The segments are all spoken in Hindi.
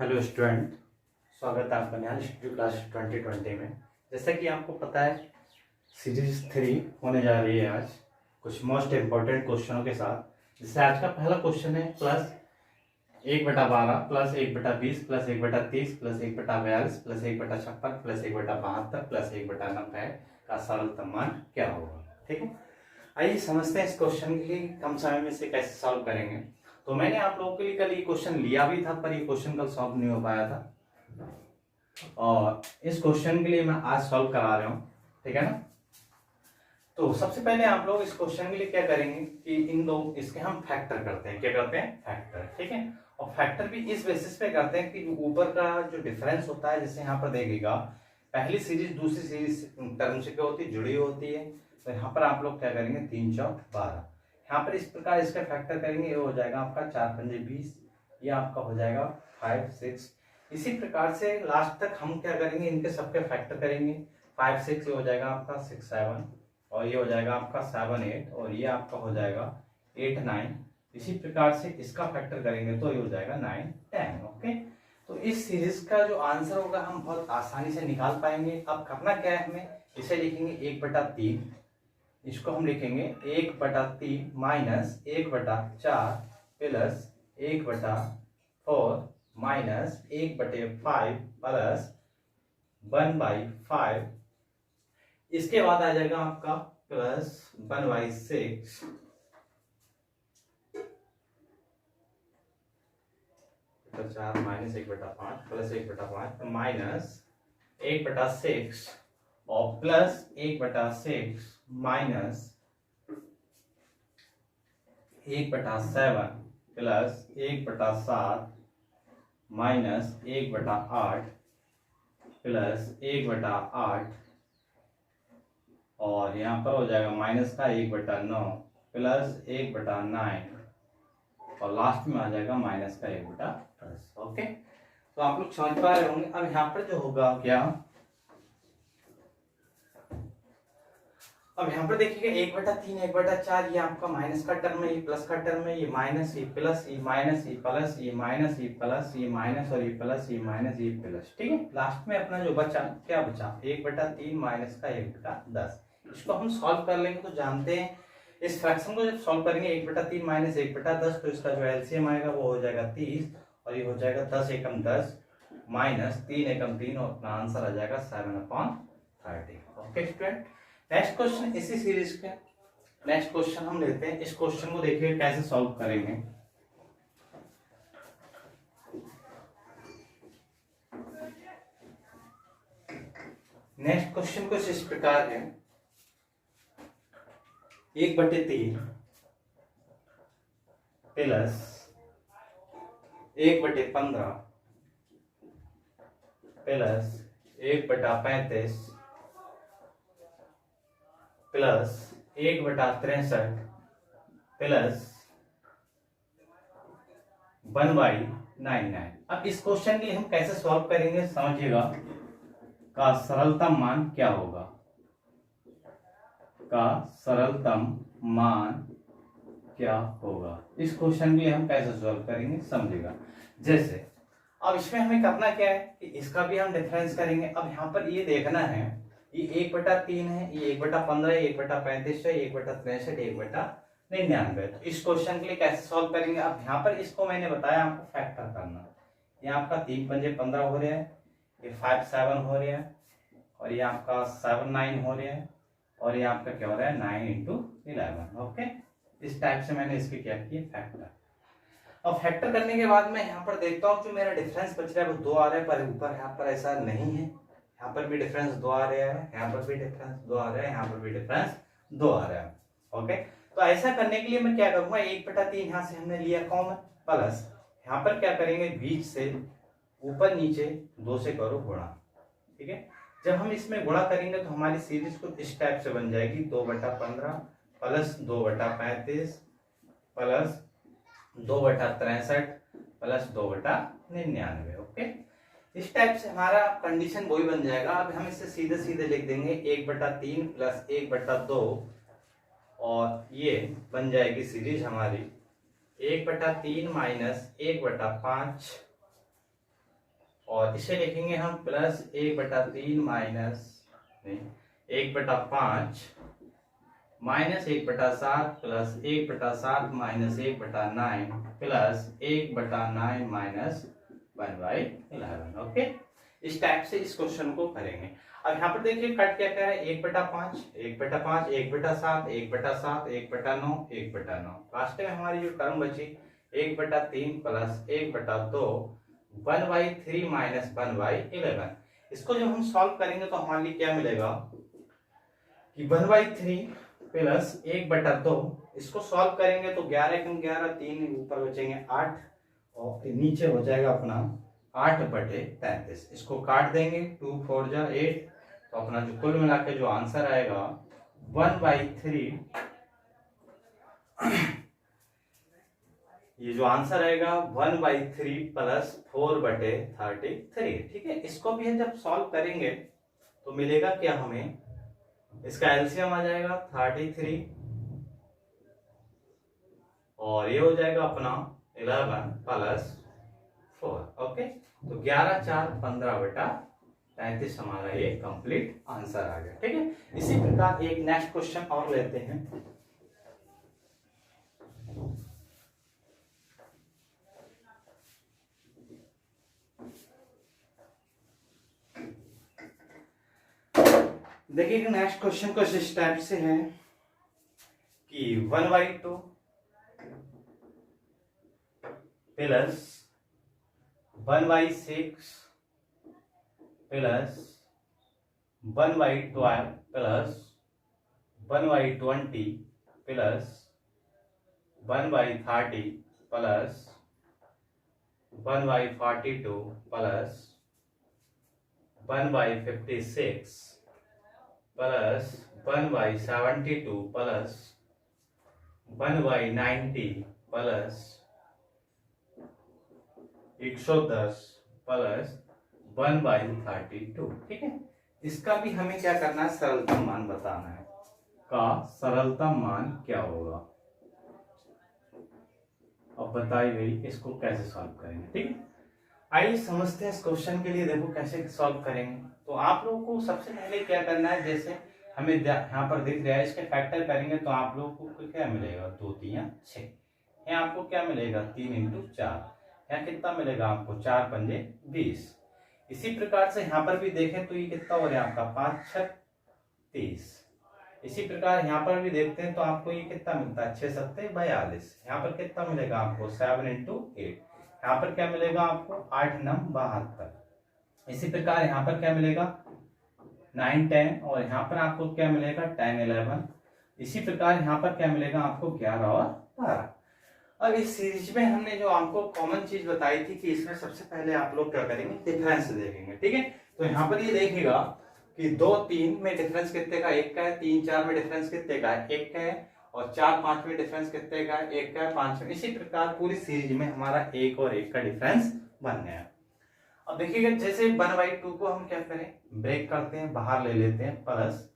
हेलो स्टूडेंट, स्वागत है आपका नया स्टूडियो क्लास 2020 में। जैसा कि आपको पता है सीरीज 3 होने जा रही है आज कुछ मोस्ट इम्पोर्टेंट क्वेश्चनों के साथ। जैसे आज का पहला क्वेश्चन है plus 1/12 plus 1/20 plus 1/30 plus 1/42 plus 1/56 plus 1/72 plus 1/90 का सरलतम मान क्या होगा। ठीक है, आइए समझते हैं इस क्वेश्चन के लिए कम समय में से कैसे सॉल्व करेंगे। तो मैंने आप लोगों के लिए कल ये क्वेश्चन लिया भी था, पर ये क्वेश्चन कल सॉल्व नहीं हो पाया था और इस क्वेश्चन के लिए मैं आज सॉल्व करा रहा हूं। ठीक है ना। तो सबसे पहले आप लोग इस क्वेश्चन के लिए क्या करेंगे कि इन दो इसके हम फैक्टर करते हैं। क्या करते हैं? फैक्टर। ठीक है, और फैक्टर भी इस बेसिस पे करते हैं कि ऊपर का जो डिफरेंस होता है, जैसे यहाँ पर देखिएगा पहली सीरीज दूसरी सीरीज टर्म से क्या होती है, जुड़ी होती है। तो यहाँ पर आप लोग क्या करेंगे 3 चौक 12, यहाँ पर इस प्रकार इसका फैक्टर करेंगे, ये हो जाएगा आपका 4 पंजे 20, ये आपका हो जाएगा 5 6। इसी प्रकार से लास्ट तक हम क्या करेंगे, इनके सबके फैक्टर करेंगे। 5 6 ये हो जाएगा आपका 6 7 और ये हो जाएगा आपका 7 8 और ये आपका हो जाएगा 8 9। इसी प्रकार से इसका फैक्टर करेंगे तो ये हो जाएगा 9 10। ओके, तो इस सीरीज का जो आंसर होगा हम बहुत आसानी से निकाल पाएंगे। अब करना क्या है, हमें इसे लिखेंगे 1/3, इसको हम लिखेंगे 1/3 माइनस 1/4 प्लस 1/4 माइनस 1/5 प्लस 1/5। इसके बाद आ जाएगा आपका प्लस 1/6 4 माइनस 1/5 प्लस 1/5 माइनस 1/6 और plus 1/6 minus 1/7 plus 1/7 minus 1/8 plus 1/8 और यहाँ पर हो जाएगा माइनस का 1/9 प्लस 1/9 और लास्ट में आ जाएगा माइनस का 1/10। ओके, तो आप लोग समझ पा रहे होंगे। अब यहाँ पर जो होगा क्या, अब यहाँ पर देखिएगा 1/3 1/4 ये आपका माइनस का टर्म है, ये प्लस का टर्म है, ये माइनस ये प्लस ये माइनस ये प्लस ये माइनस ये प्लस ये माइनस और ये प्लस ये माइनस ये प्लस। ठीक है, लास्ट में अपना जो बचा क्या बचा 1/3 माइनस का 1/10। इसको हम सॉल्व कर लेंगे तो जानते हैं इस फ्रैक्शन को जब सॉल्व करेंगे 1/3 माइनस 1/10 तो इसका जो एलसीएम आएगा वो हो जाएगा 30 और ये हो जाएगा 10 एकम 10 माइनस 3 एकम 3 और अपना आंसर आ जाएगा 7/30। ओके स्टूडेंट, नेक्स्ट क्वेश्चन इसी सीरीज के नेक्स्ट क्वेश्चन हम लेते हैं। इस क्वेश्चन को देखिए कैसे सॉल्व करेंगे। नेक्स्ट क्वेश्चन कुछ इस प्रकार है, 1/3 प्लस 1/15 प्लस 1/35 प्लस 1/63 प्लस 1/99। अब इस क्वेश्चन के लिए हम कैसे सॉल्व करेंगे समझिएगा। का सरलतम मान क्या होगा, का सरलतम मान क्या होगा, इस क्वेश्चन के लिए हम कैसे सॉल्व करेंगे समझिएगा। जैसे अब इसमें हमें करना क्या है कि इसका भी हम डिफरेंस करेंगे। अब यहाँ पर ये देखना है, ये 1/3 है, ये 1/15 है, 1/35 है, 1/63 1/99। तो इस क्वेश्चन के लिए कैसे सॉल्व करेंगे। अब यहाँ पर इसको मैंने बताया आपको फैक्टर करना। ये आपका 3 पंजे 15 हो रहा है, ये 5 7 हो रहा है और ये आपका 7 9 हो रहा है और ये आपका क्या हो रहा है 9 × 11। ओके, इस टाइप से मैंने इसके क्या किया फैक्टर। अब फैक्टर करने के बाद मैं यहाँ पर देखता हूँ जो मेरा डिफरेंस बच रहा है वो 2 आ रहा है, पर ऊपर यहाँ पर ऐसा नहीं है। यहाँ पर भी डिफरेंस 2 आ रहा है, यहाँ पर भी डिफरेंस 2 आ रहा है, यहाँ पर भी डिफरेंस 2 आ रहा है। ओके, तो ऐसा करने के लिए मैं क्या करूंगा 1/3 यहाँ से हमने लिया कॉमन प्लस यहाँ पर क्या करेंगे बीच से ऊपर नीचे 2 से करो गुणा। ठीक है, जब हम इसमें गुणा करेंगे तो हमारी सीरीज कुछ इस टाइप से बन जाएगी 2/15 प्लस 2/35 प्लस 2/63 प्लस 2/99। ओके, इस टाइप से हमारा कंडीशन वही बन जाएगा। अब हम इसे सीधे सीधे लिख देंगे 1/3 प्लस 1/2 और ये बन जाएगी सीरीज हमारी 1/3 माइनस 1/5 और इसे लिखेंगे हम plus 1/3 minus 1/5 minus 1/7 plus 1/7 minus 1/9 plus 1/9 minus 1/11। Okay, इस टाइप से इस क्वेश्चन को करेंगे। अब यहाँ पर देखिए कट क्या क्या है, 1/5 1/5 1/7 1/7 1/9 1/9। लास्ट में हमारी जो टर्म बची 1/3 प्लस 1/2 1/3 माइनस 1/11। इसको जब हम सॉल्व करेंगे तो हमारे लिए क्या मिलेगा कि 1/3 प्लस 1/2, इसको सॉल्व करेंगे तो 11 कम 11 3 ऊपर बचेंगे 8 और नीचे हो जाएगा अपना 8/33। इसको काट देंगे 2 4 जा 8, तो अपना जो कुल मिला के जो आंसर आएगा 1/3, ये जो आंसर आएगा 1/3 प्लस 4/33। ठीक है, इसको भी जब सॉल्व करेंगे तो मिलेगा क्या हमें, इसका एलसीएम आ जाएगा 33 और ये हो जाएगा अपना 11 प्लस 4। ओके, तो 11 4 15/33 हमारा ये कंप्लीट आंसर आ गया। ठीक है, इसी प्रकार एक नेक्स्ट क्वेश्चन और लेते हैं। देखिए नेक्स्ट क्वेश्चन कुछ इस टाइप से है कि 1/2 plus 1/6 plus 1/12 plus 1/20 plus 1/30 plus 1/42 plus 1/56 plus 1/72 plus 1/90 plus 110 plus 1/32। ठीक है, इसका भी हमें क्या करना है, सरलतम मान बताना है। का सरलतम मान क्या होगा, अब बताइए भाई इसको कैसे सॉल्व करेंगे। ठीक है, आइए समझते हैं इस क्वेश्चन के लिए। देखो कैसे सॉल्व करेंगे, तो आप लोगों को सबसे पहले क्या करना है, जैसे हमें यहाँ पर दिख रहा है इसके फैक्टर करेंगे तो आप लोगों को क्या मिलेगा 2 3 6, यहाँ आपको क्या मिलेगा 3 × 4, यहाँ कितना मिलेगा आपको 4 पंजे 20। इसी प्रकार से यहाँ पर भी देखें तो ये कितना हो रहा है आपका 5 6 30। इसी प्रकार यहाँ पर भी देखते हैं तो आपको ये कितना मिलता है 6 7 42। यहाँ पर कितना मिलेगा आपको 7 × 8, यहाँ पर क्या मिलेगा आपको 8 9 72। इसी प्रकार यहाँ पर क्या मिलेगा 9 10 और यहाँ पर आपको क्या मिलेगा 10 11। इसी प्रकार यहाँ पर क्या मिलेगा आपको 11 और 12। अब इस सीरीज में हमने जो आपको कॉमन चीज बताई थी कि इसमें सबसे पहले आप लोग क्या करेंगे, डिफरेंस देखेंगे। ठीक है, तो यहाँ पर ये देखिएगा कि 2 3 में डिफरेंस कितने का 1 का है, 3 4 में डिफरेंस कितने का है 1 का है, और 4 5 में डिफरेंस कितने का है 1 का है, 5 में। इसी प्रकार पूरी सीरीज में हमारा 1 और 1 का डिफरेंस बन गया। अब देखिएगा जैसे 1/2 को हम क्या करें, ब्रेक करते हैं, बाहर ले लेते हैं, प्लस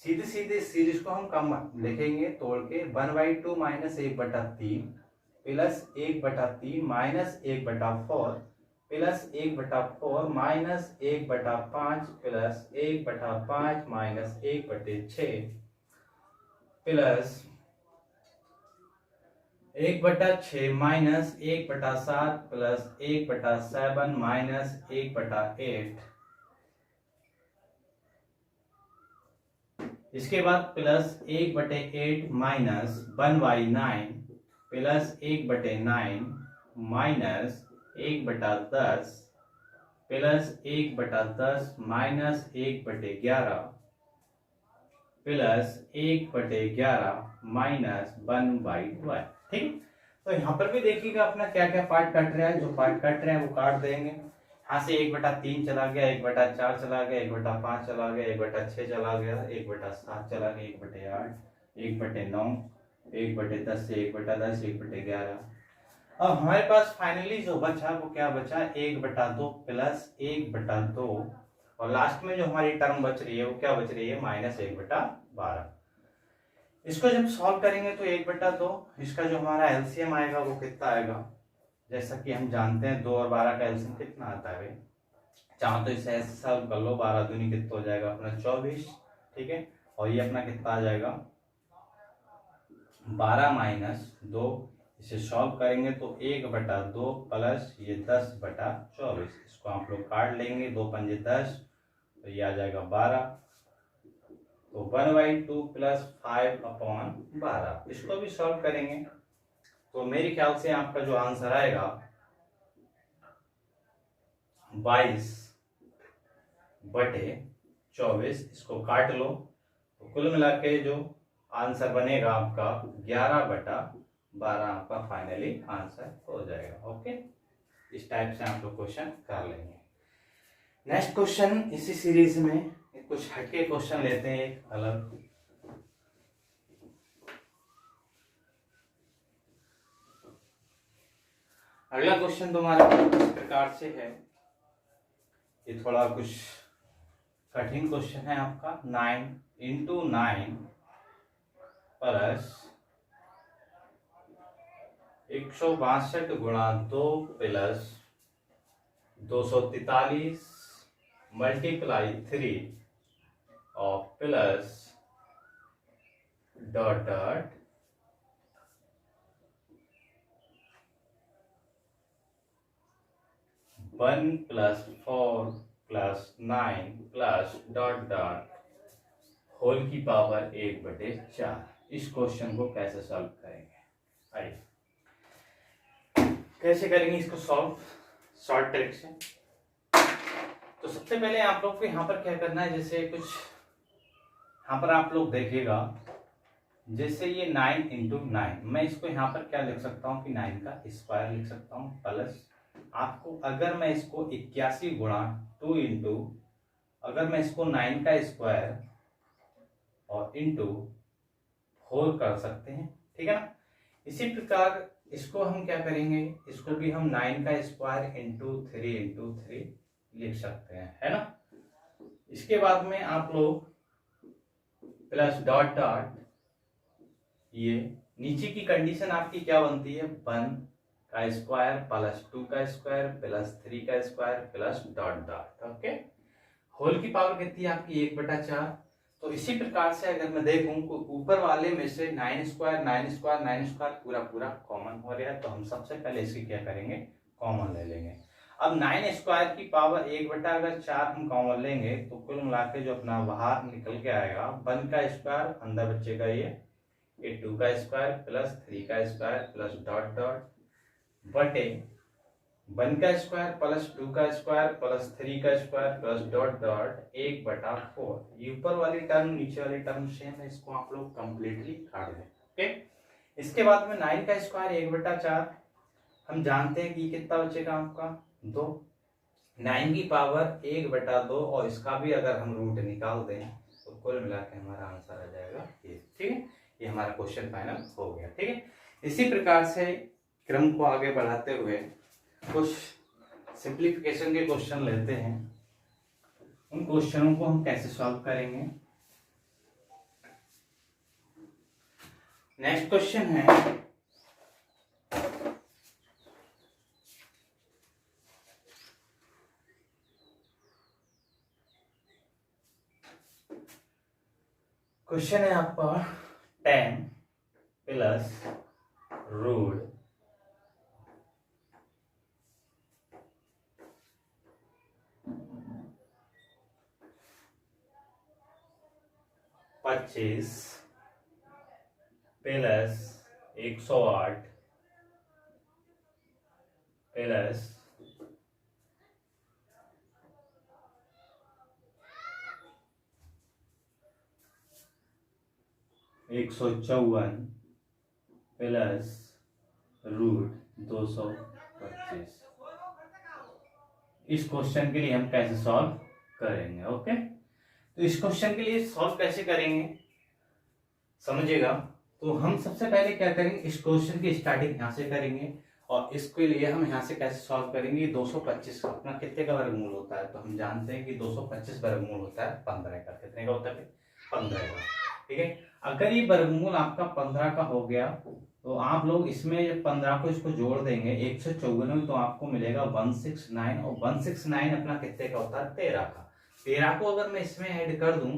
सीधे सीधे सीरीज को हम कम लिखेंगे तोड़ के 1/2 minus 1/3 plus 1/3 minus 1/4 plus 1/4 minus 1/5 plus 1/5 minus 1/6 plus 1/6 minus 1/7 plus 1/7 minus 1/8। इसके बाद plus 1/8 minus 1/9 plus 1/9 minus 1/10 plus 1/10 minus 1/11 plus 1/11 minus 1/12। ठीक, तो यहाँ पर भी देखिएगा अपना क्या क्या पार्ट कट रहा है, जो पार्ट कट रहे हैं वो काट देंगे। यहाँ से 1/3 चला गया, 1/4 चला गया, 1/5 चला गया, 1/6 चला गया, 1/7 चला गया, 1/8 1/9 1/10 से 1/10 1/11। अब हमारे पास फाइनली जो बचा वो क्या बचा 1/2 प्लस 1/2, और लास्ट में जो हमारी टर्म बच रही है वो क्या बच रही है माइनस 1/12। इसको जब सॉल्व करेंगे तो 1/2, इसका जो हमारा एलसीएम आएगा वो कितना आएगा, जैसा कि हम जानते हैं 2 और 12 का एलसीएम कितना आता है भाई चाहो तो इसे ऐसे सॉल्व कर लो, 12 दूनी कितना हो जाएगा अपना 24, ठीक है। और ये अपना कितना आ जाएगा 12 माइनस 2, इसे सॉल्व करेंगे तो 1/2 प्लस ये 10/24, इसको आप लोग काट लेंगे, 2 पंजे 10, तो ये आ जाएगा 12, तो 1/2 प्लस 5/12, इसको भी सॉल्व करेंगे तो मेरे ख्याल से आपका जो आंसर आएगा 22/24, इसको काट लो तो कुल मिला के जो आंसर बनेगा आपका 11/12 आपका फाइनली आंसर हो जाएगा। ओके, इस टाइप से आप लोग क्वेश्चन कर लेंगे। नेक्स्ट क्वेश्चन इसी सीरीज में कुछ हटके क्वेश्चन लेते हैं, एक अलग। अगला क्वेश्चन तुम्हारा इस प्रकार से है, ये थोड़ा कुछ कठिन क्वेश्चन है आपका। 9 × 9 प्लस 162 × 2 प्लस 243 मल्टीप्लाई 3 और plus dot dot 1 + 4 + 9 plus dot dot whole की पावर 1/4। इस क्वेश्चन को कैसे सॉल्व करेंगे, आइए कैसे करेंगे इसको सॉल्व शॉर्ट ट्रिक से। तो सबसे पहले आप लोग को यहाँ पर क्या करना है, जैसे कुछ यहाँ पर आप लोग देखिएगा, जैसे ये 9 × 9, मैं इसको यहाँ पर क्या लिख सकता हूँ कि 9 का स्क्वायर लिख सकता हूँ, प्लस आपको अगर मैं इसको 81 × 2 इंटू, अगर मैं इसको 9 का स्क्वायर और इंटू 4 कर सकते हैं, ठीक है ना। इसी प्रकार इसको हम क्या करेंगे, इसको भी हम 9 का स्क्वायर इंटू 3 लिख सकते हैं, है ना। इसके बाद में आप लोग प्लस डॉट डॉट, ये नीचे की कंडीशन आपकी क्या बनती है, 1 का स्क्वायर प्लस 2 का स्क्वायर प्लस 3 का square plus dot dot, okay. Whole की पावर कितनी है आपकी 1/4। तो इसी प्रकार से अगर मैं देखूं तो ऊपर वाले में से 9² पूरा पूरा कॉमन हो रहा है, तो हम सबसे पहले इसकी क्या करेंगे, कॉमन ले लेंगे। अब 9² की पावर 1/4 हम कॉमन लेंगे तो कुल मिला के जो अपना बाहर निकल के आएगा 1 का स्क्वायर, अंदर बच्चे का ये 2 का स्क्वायर प्लस 3 का स्क्वायर प्लस डॉट डॉट बटे 1 का स्क्वायर प्लस 2 का स्क्वायर प्लस 3 का स्क्वायर प्लस डॉट डॉट 1/4। ये ऊपर वाली टर्म नीचे वाली टर्म सेम है, इसको आप लोग कंप्लीटली काट दें, ओके। इसके बाद में 9 का स्क्वायर 1/4, हम जानते हैं कि ये कितना बचेगा आपका 2, 9 की पावर 1/2, और इसका भी अगर हम रूट निकाल दें तो कुल मिला के हमारा आंसर आ जाएगा ये, ठीक है। ये हमारा क्वेश्चन फाइनल हो गया, ठीक है। इसी प्रकार से क्रम को आगे बढ़ाते हुए कुछ सिंप्लीफिकेशन के क्वेश्चन लेते हैं, उन क्वेश्चनों को हम कैसे सॉल्व करेंगे। नेक्स्ट क्वेश्चन है, क्वेश्चन है आपका 10 plus root 25 plus 108 plus 154 plus root 225। इस क्वेश्चन के लिए हम कैसे सॉल्व करेंगे, ओके। तो इस क्वेश्चन के लिए सॉल्व कैसे करेंगे समझिएगा। तो हम सबसे पहले क्या करेंगे, इस क्वेश्चन की स्टार्टिंग यहाँ से करेंगे और इसके लिए हम यहाँ से कैसे सॉल्व करेंगे। 225 अपना कितने का वर्गमूल होता है, तो हम जानते हैं कि 225 वर्गमूल होता है 15 का। कितने का होता है 15 का, ठीक है। अगर ये वर्गमूल आपका 15 का हो गया तो आप लोग इसमें 15 को इसको जोड़ देंगे 194, तो आपको मिलेगा 169, और 169 अपना कितने का होता है 13 का। 13 को अगर मैं इसमें ऐड कर दूं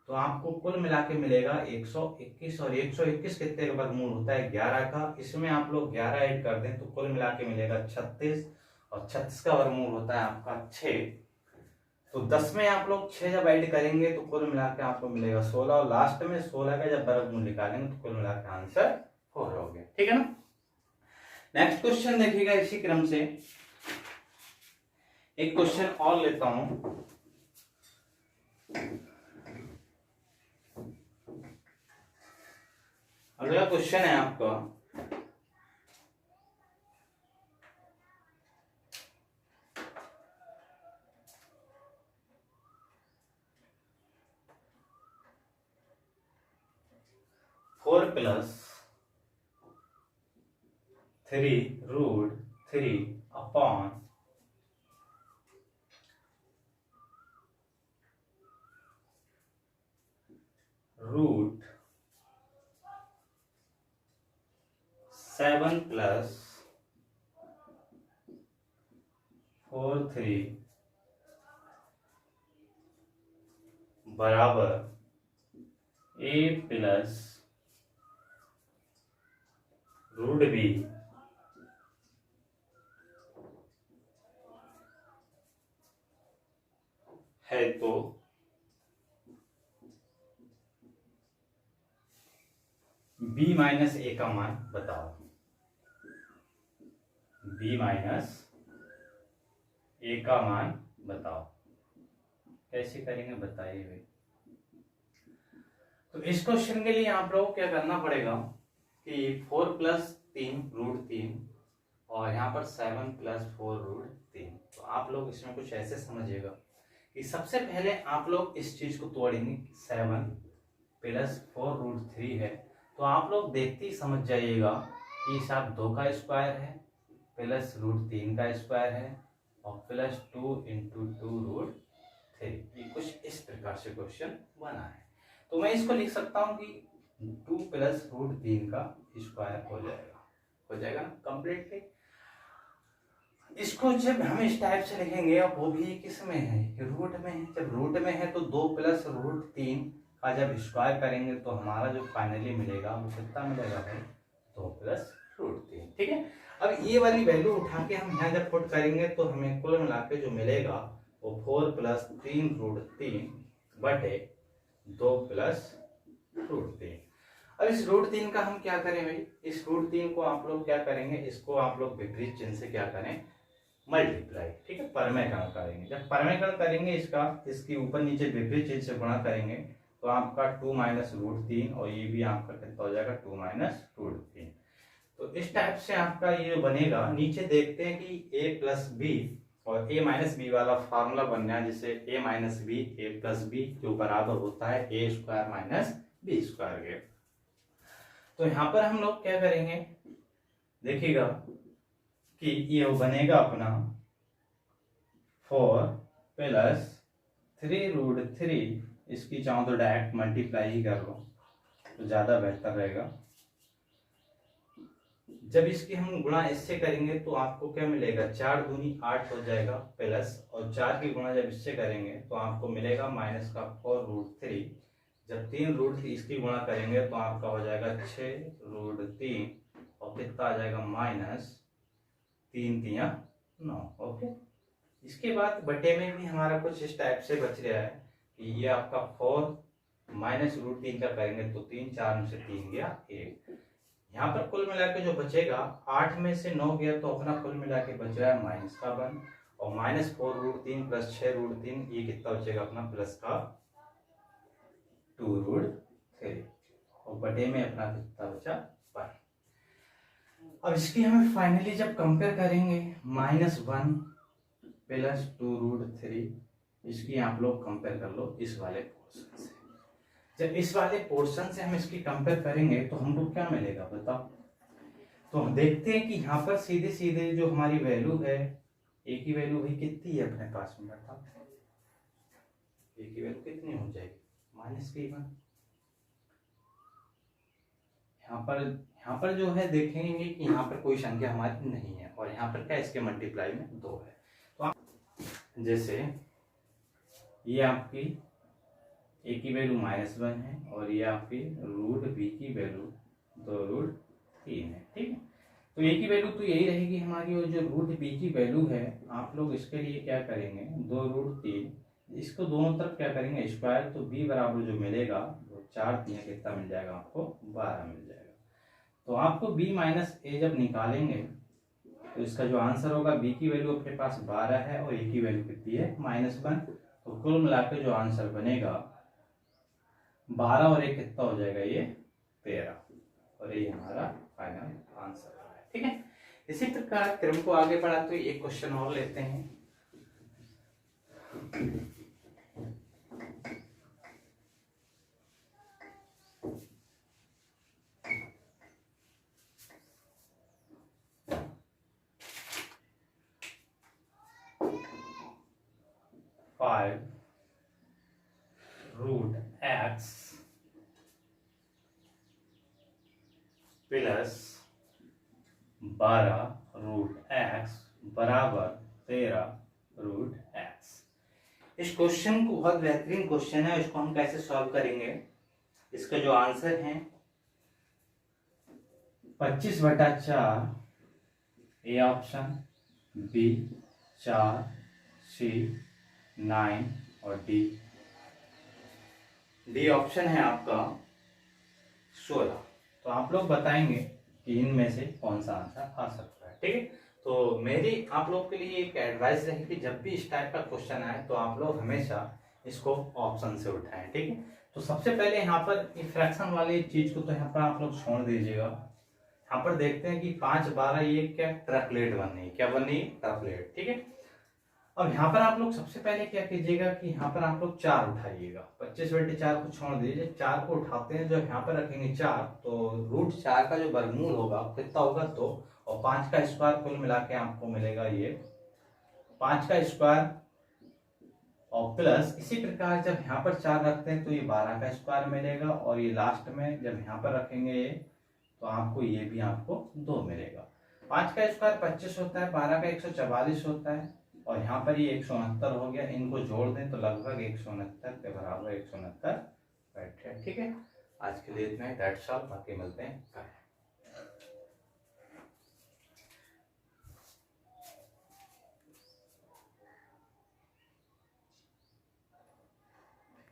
तो आपको कुल मिला के मिलेगा 121, और 121 कितने का वर्गमूल होता है 11 का। इसमें आप लोग 11 ऐड कर दें तो कुल मिला के मिलेगा 36, और 36 का वर्गमूल होता है आपका 6। तो 10 में आप लोग 6 जब ऐड करेंगे तो कुल मिला के आपको मिलेगा 16, और लास्ट में 16 का जब वर्गमूल निकालेंगे तो कुल मिला के आंसर 4 हो गया। ठीक है ना। नेक्स्ट क्वेश्चन देखिएगा इसी क्रम से एक क्वेश्चन और लेता हूं। अगला क्वेश्चन है आपका 4 + 3√3 अपॉन √7 + 4/3 बराबर a + √b है, तो b - a का मान बताओ। b - a का मान बताओ, कैसे करेंगे बताइए भाई। तो इस क्वेश्चन के लिए आप लोगों को क्या करना पड़ेगा कि 4 + 3√3 और यहाँ पर 7 + 4√3। तो आप लोग इसमें कुछ ऐसे समझिएगा कि सबसे पहले आप लोग इस चीज को तोड़ेंगे। 7 + 4√3 है, तो आप लोग देखते ही समझ जाइएगा कि साथ 2 का स्क्वायर है प्लस √3 का स्क्वायर है और प्लस 2 × 2√3। ये कुछ इस प्रकार से क्वेश्चन बना है। तो मैं इसको लिख सकता हूं कि 2 + √3 का स्क्वायर हो जाएगा ना कंप्लीटली। इसको जब हम इस टाइप से लिखेंगे, और वो भी किस में है, रूट में है। जब रूट में है तो 2 + √3 का जब स्क्वायर करेंगे तो हमारा जो फाइनली मिलेगा वो कितना मिलेगा भाई 2 + √3। ठीक है। अब ये वाली वैल्यू उठा के हम यहाँ जब पुट करेंगे तो हमें कुल मिला के जो मिलेगा वो 4 + 3√3 बटे 2 + √3। अब इस √3 का हम क्या करें भाई, इस √3 को आप लोग क्या करेंगे, इसको आप लोग विपरीत चिन्ह से क्या करें मल्टीप्लाई। ठीक है, परमेकरण करेंगे। जब परमेकरण करेंगे इसका, इसकी ऊपर नीचे विपरीत चिन्ह से गुणा करेंगे तो आपका 2 - √3 और ये भी आपका कितना हो जाएगा 2 - √3। तो इस टाइप से आपका ये बनेगा। नीचे देखते हैं कि a + b और a - b वाला फार्मूला बन रहा है, जिसे a - b a + b जो बराबर होता है a² - b² के। तो यहाँ पर हम लोग क्या करेंगे, देखिएगा कि ये बनेगा अपना 4 + 3√3। इसकी चाहो तो डायरेक्ट मल्टीप्लाई ही कर लो तो ज्यादा बेहतर रहेगा। जब इसकी हम गुणा इससे करेंगे तो आपको क्या मिलेगा 4 दूनी 8 हो जाएगा प्लस, और 4 की गुणा जब इससे करेंगे तो आपको मिलेगा -4√3। जब 3√3 इसकी गुणा करेंगे तो आपका हो जाएगा 6√3 और कितना आ जाएगा -3×3 = 9। ओके। इसके बाद बटे में भी हमारा कुछ इस टाइप से बच रहा है कि ये आपका 4 -√3 का करेंगे तो 3 4 में से 3 गया 1। यहाँ पर कुल मिला के जो बचेगा 8 में से 9 गया तो अपना कुल मिला के बच रहा है -1 और -4√3 + 6√3 ये कितना बचेगा अपना प्लस का 2√3 और बटे में अपना कितना बचा 1। अब इसकी हमें फाइनली जब कंपेयर करेंगे -1 + 2√3, इसकी आप लोग कंपेयर कर लो इस वाले पोर्शन से। जब इस वाले पोर्शन से हम इसकी कंपेयर करेंगे तो हमको क्या मिलेगा बताओ। तो हम देखते हैं कि यहाँ पर सीधे सीधे जो हमारी वैल्यू है ए की वैल्यू भी कितनी है अपने पास में बताओ। ए की वैल्यू कितनी हो जाएगी -1। यहाँ पर जो है देखेंगे कि यहाँ पर कोई संख्या हमारी नहीं है और यहाँ पर क्या इसके मल्टीप्लाई में 2 है। तो आप जैसे ये आपकी a की वैल्यू -1 है और ये आपकी रूट b की वैल्यू 2√3 है, ठीक है। तो a की वैल्यू तो यही रहेगी हमारी, और जो रूट b की वैल्यू है आप लोग इसके लिए क्या करेंगे 2√3, इसको दोनों तरफ क्या करेंगे स्क्वायर, तो b बराबर जो मिलेगा वो 4×3 कितना मिल जाएगा आपको 12 मिल जाएगा। तो आपको b माइनस a जब निकालेंगे तो इसका जो आंसर होगा b की वैल्यू अपने पास 12 है और a की वैल्यू कितनी है -1, तो कुल मिलाकर जो आंसर बनेगा 12 और 1 कितना हो जाएगा ये 13, और ये हमारा फाइनल आंसर है, ठीक है। इसी प्रकार क्रम को आगे बढ़ाते हुए एक क्वेश्चन और लेते हैं। (5√x प्लस 12√x बराबर 13√x। इस क्वेश्चन को बहुत बेहतरीन क्वेश्चन है, इसको हम कैसे सॉल्व करेंगे। इसका जो आंसर है 25/4 ए ऑप्शन, बी 4, सी 9 और डी ऑप्शन है आपका 16। तो आप लोग बताएंगे कि इनमें से कौन सा आंसर आ सकता है, ठीक है। तो मेरी आप लोग के लिए एक एडवाइस रहेगी, जब भी इस टाइप का क्वेश्चन आए तो आप लोग हमेशा इसको ऑप्शन से उठाएं, ठीक है। तो सबसे पहले यहाँ पर फ्रैक्शन वाली चीज को तो यहाँ पर आप लोग छोड़ दीजिएगा। यहाँ पर देखते हैं कि 5, 12 ये क्या ट्रिपलेट बन रही है, क्या बन रही है ट्रिपलेट, ठीक है। अब यहाँ पर आप लोग सबसे पहले क्या कीजिएगा कि यहाँ पर आप लोग 4 उठाइएगा, 25/4 को छोड़ दीजिए, 4 को उठाते हैं, जब यहाँ पर रखेंगे 4 तो √4 का जो वर्गमूल होगा कितना होगा 2, और 5 का स्क्वायर कुल मिला के आपको मिलेगा ये 5 का स्क्वायर, और प्लस इसी प्रकार जब यहाँ पर 4 रखते हैं तो ये 12 का स्क्वायर मिलेगा, और ये लास्ट में जब यहाँ पर रखेंगे ये तो आपको ये भी आपको 2 मिलेगा। 5 का स्क्वायर 25 होता है, 12 का 144 होता है, और यहाँ पर ये 169 हो गया, इनको जोड़ दें तो लगभग 169 के बराबर 169 बैठे, ठीक है। आज के लिए इतना ही, दैट्स ऑल, बाकी मिलते हैं।